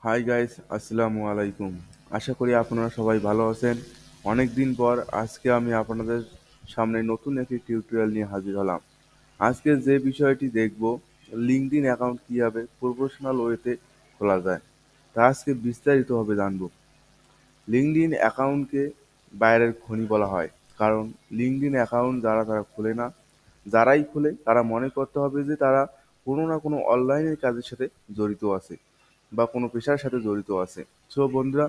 Hi guys, আসসালামু আলাইকুম। আশা করি আপনারা সবাই ভালো আছেন। অনেক দিন পর আজকে আমি আপনাদের সামনে নতুন একটি টিউটোরিয়াল নিয়ে হাজির হলাম। আজকে যে বিষয়টি দেখব, লিঙ্কডইন অ্যাকাউন্ট কীভাবে প্রফেশনাল ওয়েতে খোলা যায়, তা আজকে বিস্তারিতভাবে জানব। লিঙ্কডইন অ্যাকাউন্টকে বাইরের খনি বলা হয়, কারণ লিঙ্কডইন অ্যাকাউন্ট তারা খোলে না। যারাই খোলে তারা মনে করতে হবে যে তারা কোনো না কোনো অনলাইনের কাজের সাথে জড়িত আছে বা কোনো পেশার সাথে জড়িত আছে। সো বন্ধুরা,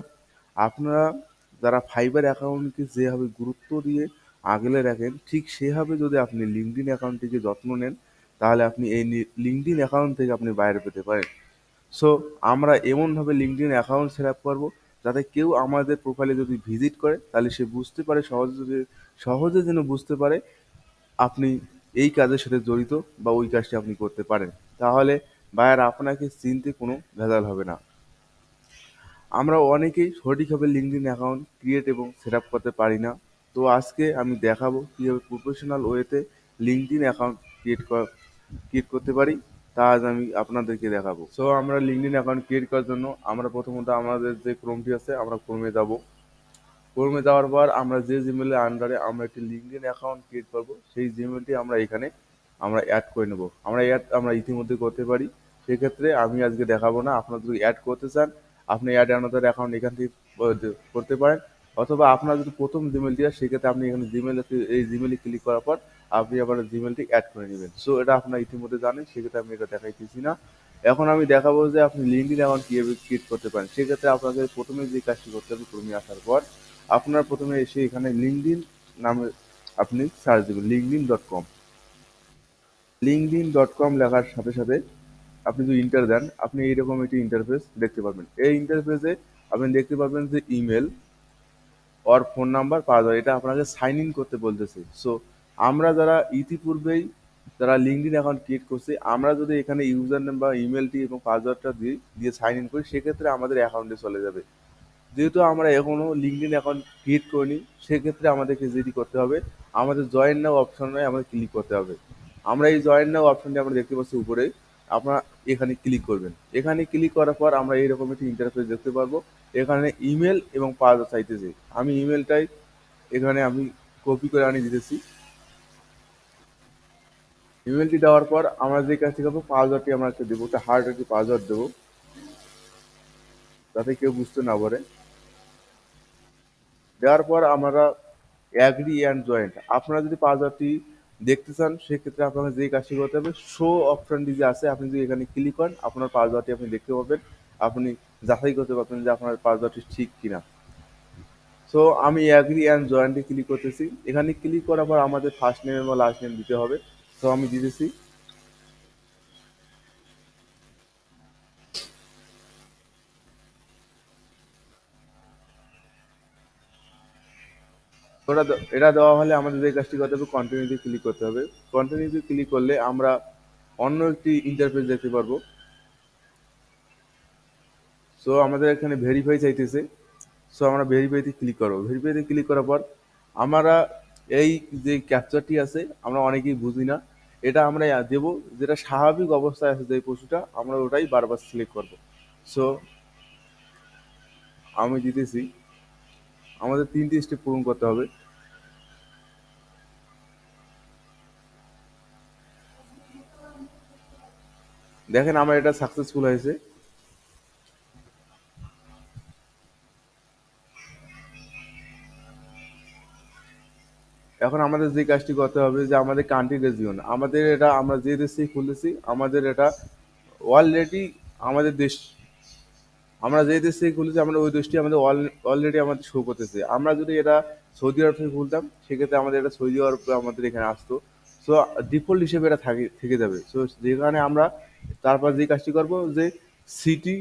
আপনারা যারা ফাইবার অ্যাকাউন্টকে যেভাবে গুরুত্ব দিয়ে আগলে রাখেন, ঠিক সেভাবে যদি আপনি লিঙ্কডইন অ্যাকাউন্টটিকে যত্ন নেন, তাহলে আপনি এই লিঙ্কডইন অ্যাকাউন্ট থেকে আপনি বাইরে পেতে পারেন। সো আমরা এমনভাবে লিঙ্কডইন অ্যাকাউন্ট সেট আপ করবো যাতে কেউ আমাদের প্রোফাইলে যদি ভিজিট করে তাহলে সে বুঝতে পারে, সহজে যেন বুঝতে পারে আপনি এই কাজের সাথে জড়িত বা ওই কাজটি আপনি করতে পারেন। তাহলে বায়ার আপনাকে চিনতে কোনো ভেজাল হবে না। আমরা অনেকেই সঠিকভাবে লিঙ্কডইন অ্যাকাউন্ট ক্রিয়েট এবং সেট আপ করতে পারি না। তো আজকে আমি দেখাবো কীভাবে প্রফেশনাল ওয়েতে লিঙ্কডইন অ্যাকাউন্ট ক্রিয়েট করতে পারি, তা আজ আমি আপনাদেরকে দেখাবো। সো আমরা লিঙ্কডইন অ্যাকাউন্ট ক্রিয়েট করার জন্য আমরা প্রথমত আমাদের যে ক্রোমটি আছে আমরা ক্রোমে যাব। ক্রোমে যাওয়ার পর আমরা যে জিমেলের আন্ডারে আমরা একটি লিঙ্কডইন অ্যাকাউন্ট ক্রিয়েট করব, সেই জিমেলটি আমরা এখানে অ্যাড করে নেব। আমরা ইতিমধ্যে করতে পারি, সেক্ষেত্রে আমি আজকে দেখাবো না। আপনারা যদি অ্যাড করতে চান, আপনি অ্যাড অ্যানাদার অ্যাকাউন্ট এখান থেকে করতে পারেন, অথবা আপনার যদি প্রথম জিমেলটি হয় সেক্ষেত্রে আপনি এখানে এই জিমেলে ক্লিক করার পর আপনি আবার জিমেলটি অ্যাড করে নেবেন। সো এটা আপনারা ইতিমধ্যে জানেন, সেক্ষেত্রে আমি এটা দেখাইতেছি না। এখন আমি দেখাবো যে আপনি লিঙ্কডইন অ্যাকাউন্ট কীভাবে ক্রিয়েট করতে পারেন। সেক্ষেত্রে আপনাকে প্রথমে যে কাজটি করতে হবে, ক্রমে আসার পর আপনার প্রথমে এসে এখানে লিঙ্কডইন নামে আপনি সার্চ দেবেন linkedin.com। linkedin.com লেখার সাথে সাথে আপনি যদি ইন্টার দেন, আপনি এইরকম একটি ইন্টারফেস দেখতে পাবেন। এই ইন্টারফেসে আপনি দেখতে পাবেন যে ইমেল ওর ফোন নাম্বার পাওয়া যায়, এটা আপনাকে সাইন ইন করতে বলতেছে। সো আমরা যারা ইতিপূর্বেই যারা লিঙ্কডইন অ্যাকাউন্ট ক্রিয়েট করছি, আমরা যদি এখানে ইউজার নেম বা ইমেলটি এবং পাসওয়ার্ডটা দিয়ে সাইন ইন করি, সেক্ষেত্রে আমাদের অ্যাকাউন্টে চলে যাবে। যেহেতু আমরা এখনও লিঙ্কডইন অ্যাকাউন্ট ক্রিয়েট করিনি, সেক্ষেত্রে আমাদেরকে যেটি করতে হবে, আমাদের জয়েন নাও অপশনে আমাদের ক্লিক করতে হবে। আমরা এই জয়েন নাও অপশনটি আমরা দেখতে পাচ্ছি উপরে, আপনারা এখানে ক্লিক করবেন। এখানে ক্লিক করার পর আমরা এইরকম একটি ইন্টারফেস দেখতে পারবো। এখানে ইমেল এবং পাসওয়ার্ড চাইতেছে, আমি ইমেলটাই এখানে আমি কপি করে আনি দিতেছি। ইমেলটি দেওয়ার পর আমরা যে কাজটি করবো, পাসওয়ার্ডটি আমরা একটা দেবো, একটা হার্ড একটি পাসওয়ার্ড দেবো যাতে কেউ বুঝতে না পারে। দেওয়ার পর আমরা অ্যাগ্রি অ্যান্ড জয়েন্ট, আপনারা যদি পাসওয়ার্ডটি দেখতে চান সেক্ষেত্রে আপনাকে যে কাজটি করতে হবে, শো অপশনটি যে আছে আপনি যদি এখানে ক্লিক করেন, আপনার পাসওয়ার্ডটি আপনি দেখতে পাবেন। আপনি যাচাই করতে পারবেন যে আপনার পাসওয়ার্ডটি ঠিক কিনা। সো আমি অ্যাগ্রি অ্যান্ড জয়েন্টে ক্লিক করতেছি। এখানে ক্লিক করার পর আমাদের ফার্স্ট নেম এবং লাস্ট নেম দিতে হবে। তো আমি দিতেছি। এটা দেওয়া হলে আমাদের যে কাজটি করতে হবে, কন্টিনিউতে ক্লিক করতে হবে। কন্টিনিউতে ক্লিক করলে আমরা অন্য একটি ইন্টারফেস দেখতে পারবো। সো আমাদের এখানে ভেরিফাই চাইতেছে। সো আমরা ভেরিফাইতে ক্লিক করবো। ভেরিফাইতে ক্লিক করার পর আমরা এই যে ক্যাপচারটি আছে আমরা অনেকেই বুঝি না, এটা আমরা দেবো। যেটা স্বাভাবিক অবস্থায় আছে যে পশুটা, আমরা ওটাই বারবার সিলেক্ট করব। সো আমি দিতেছি। আমাদের 3টি স্টেপ পূরণ করতে হবে। দেখেন আমার এটা সাকসেসফুল হয়েছে। এখন আমাদের যে কাজটি করতে হবে, যে আমাদের কান্ট্রি রিজিয়ন, আমাদের এটা আমরা যে দেশ থেকে খুলেছি, আমাদের এটা অলরেডি আমাদের দেশ, আমরা যে দেশ থেকে খুলেছি আমরা ওই দেশটি আমাদের অলরেডি আমাদের শো করতেছে। আমরা যদি এটা সৌদি আরব থেকে খুলতাম, সেক্ষেত্রে আমাদের এটা সৌদি আরব আমাদের এখানে আসতো। সো ডিফল্ট হিসেবে এটা থেকে যাবে। সো যেখানে আমরা তারপর যে কাজটি করব, যে সিটি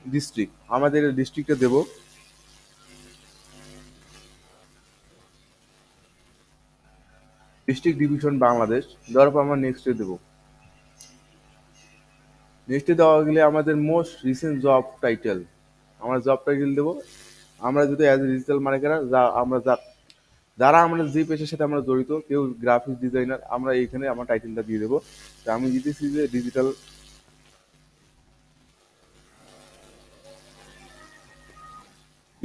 ডিস্ট্রিক্ট, আমাদের ডিস্ট্রিক্টে দেব ডিস্ট্রিক্ট ডিভিশন বাংলাদেশ। দেওয়ার পর আমরা নেক্সটে দেবো। নেক্সটে দেওয়া গেলে আমাদের মোস্ট রিসেন্ট জব টাইটেল, আমরা জব টাইটেল দেবো। আমরা যদি অ্যাজ এ ডিজিটাল মার্কেটার যারা আমরা যে পেশার সাথে আমরা জড়িত, কেউ গ্রাফিক্স ডিজাইনার, আমরা এইখানে আমার টাইটেলটা দিয়ে দেবো। আমি দিতেছি যে ডিজিটাল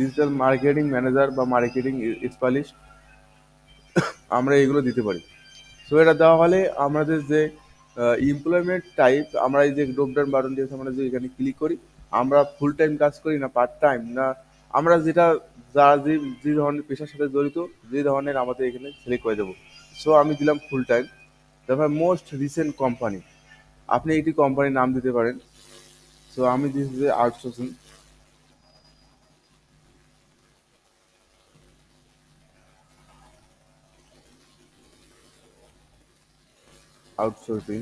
ডিজিটাল মার্কেটিং ম্যানেজার বা মার্কেটিং স্পেশালিস্ট, আমরা এগুলো দিতে পারি। সো এটা দেওয়া হলে আমাদের যে এমপ্লয়মেন্ট টাইপ, আমরা এই যে ড্রপ ডাউন বাটন দিয়ে আমরা যে এখানে ক্লিক করি, আমরা ফুল টাইম কাজ করি না পার্ট টাইম, না আমরা যেটা যা যে যে ধরনের পেশার সাথে জড়িত, যে ধরনের আমাদের এখানে সিলেক্ট করে দেবো। সো আমি দিলাম ফুল টাইম। তারপর মোস্ট রিসেন্ট কোম্পানি, আপনি একটি কোম্পানির নাম দিতে পারেন। সো আমি দিচ্ছি যে outsourcing. Outsourcing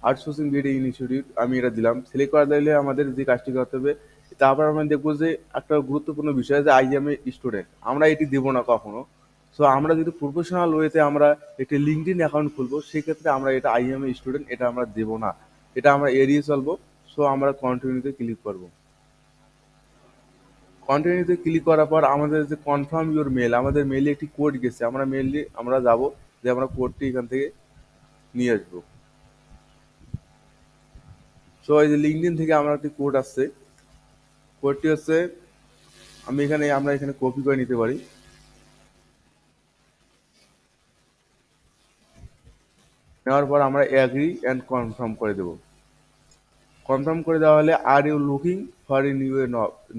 outsourcing BD institute, আমি এটা দিলাম। সিলেক্ট করা দিলে আমাদের যে কাজটি করতে হবে, তারপর আমরা দেখবো যে একটা গুরুত্বপূর্ণ বিষয় যে আই এম এ স্টুডেন্ট, আমরা এটি দেবো না কখনো। সো আমরা যদি প্রফেশনাল ওয়েতে আমরা একটি লিঙ্কডইন অ্যাকাউন্ট খুলবো, সেক্ষেত্রে আমরা এটা আই এম এ স্টুডেন্ট এটা আমরা দেবো না, এটা আমরা এড়িয়ে চলবো। সো আমরা কন্টিনিউতে ক্লিক করবো। কন্টিনিউতে ক্লিক করার পর আমাদের যে কনফার্ম ইউর মেল, আমাদের মেলে একটি কোড গেছে, আমরা মেললি আমরা যাব যে আমরা কোডটি এখান থেকে নিয়ে আসবো। সো এই যে লিঙ্কডইন থেকে আমার একটি কোড আসছে, কোডটি হচ্ছে, আমরা এখানে কপি করে নিতে পারি। নেওয়ার পর আমরা অ্যাগ্রি অ্যান্ড কনফার্ম করে দেবো। কনফার্ম করে দেওয়া হলে are you looking for a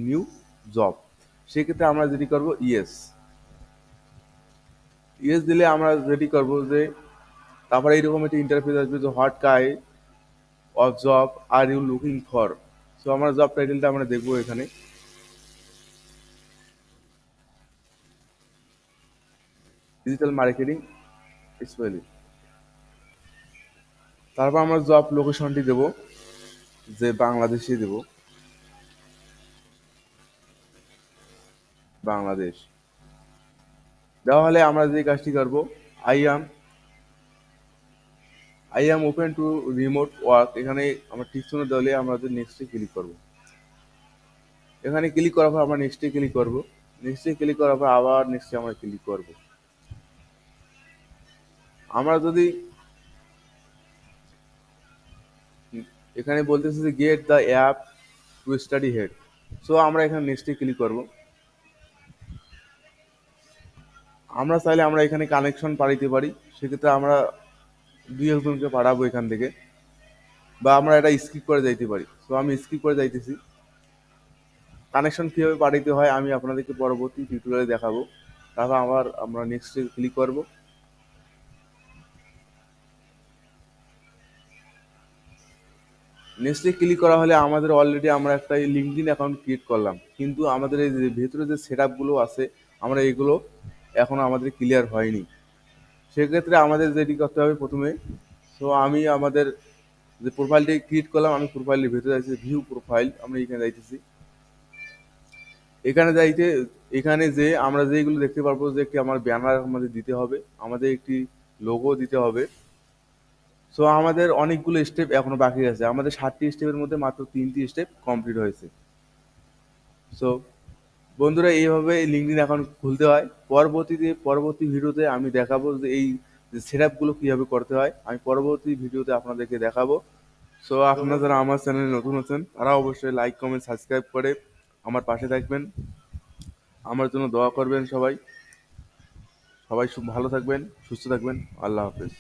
new job, সেক্ষেত্রে আমরা যেটি করবো ইয়েস। ইয়েস দিলে আমরা যেটি করবো যে তারপরে এইরকম একটি ইন্টারফেস আসবে যে what kind of job are you looking for. So আমরা জব টাইটেলটা আমরা দেখবো এখানে ডিজিটাল মার্কেটিং স্পেশালিস্ট। তারপর আমরা জব লোকেশনটি দেবো যে বাংলাদেশে দেবো, বাংলাদেশ। দেওয়া হলে আমরা যে কাজটি করবো, I am I am open to remote work, এখানে আমরা ঠিক শুনে দিলে আমরা নেক্সটে ক্লিক করবো। এখানে ক্লিক করার পর আমরা নেক্সটে ক্লিক করবো। নেক্সটে ক্লিক করার পর আবার নেক্সটে আমরা ক্লিক করবো। আমরা যদি এখানে বলতেছি যে get the app to study head, so আমরা এখানে নেক্সটে ক্লিক করবো। আমরা চাইলে আমরা এখানে কানেকশন পাঠাইতে পারি, সেক্ষেত্রে আমরা দুই একজনকে পাঠাবো এখান থেকে, বা আমরা এটা স্কিপ করে যাইতে পারি। তো আমি স্কিপ করে যাইতেছি। কানেকশন কীভাবে পাঠাইতে হয় আমি আপনাদেরকে পরবর্তী টিউটোরিয়ালে দেখাবো। তারপর আমরা নেক্সটে ক্লিক করব। নেক্সটে ক্লিক করা হলে আমাদের অলরেডি আমরা একটা লিঙ্কডইন অ্যাকাউন্ট ক্রিয়েট করলাম, কিন্তু আমাদের এই যে ভেতরে যে সেট আপগুলো আছে আমরা এগুলো এখনো আমাদের ক্লিয়ার হয়নি। সেক্ষেত্রে আমাদের যেটি করতে হবে প্রথমে, সো আমি আমাদের যে প্রোফাইলটি ক্রিয়েট করলাম, আমি প্রোফাইলের ভেতরে যাচ্ছি, ভিউ প্রোফাইল, আমরা এখানে যাইতেছি। এখানে যাইতে এখানে যে আমরা যেগুলো দেখতে পারবো যে একটি আমার ব্যানার আমাদের দিতে হবে, আমাদের একটি লোগো দিতে হবে। সো আমাদের অনেকগুলো স্টেপ এখনো বাকি আছে, আমাদের 7টি স্টেপের মধ্যে মাত্র 3টি স্টেপ কমপ্লিট হয়েছে। সো বন্ধুরা, এইভাবে লিঙ্কডইন অ্যাকাউন্ট খুলতে হয়। পরবর্তী ভিডিওতে আমি দেখাবো যে এই যে সেট আপগুলো কীভাবে করতে হয়, আমি পরবর্তী ভিডিওতে আপনাদেরকে দেখাবো। সো আপনারা যারা আমার চ্যানেলে নতুন আছেন তারা অবশ্যই লাইক কমেন্ট সাবস্ক্রাইব করে আমার পাশে থাকবেন, আমার জন্য দোয়া করবেন। সবাই সবাই ভালো থাকবেন, সুস্থ থাকবেন। আল্লাহ হাফেজ।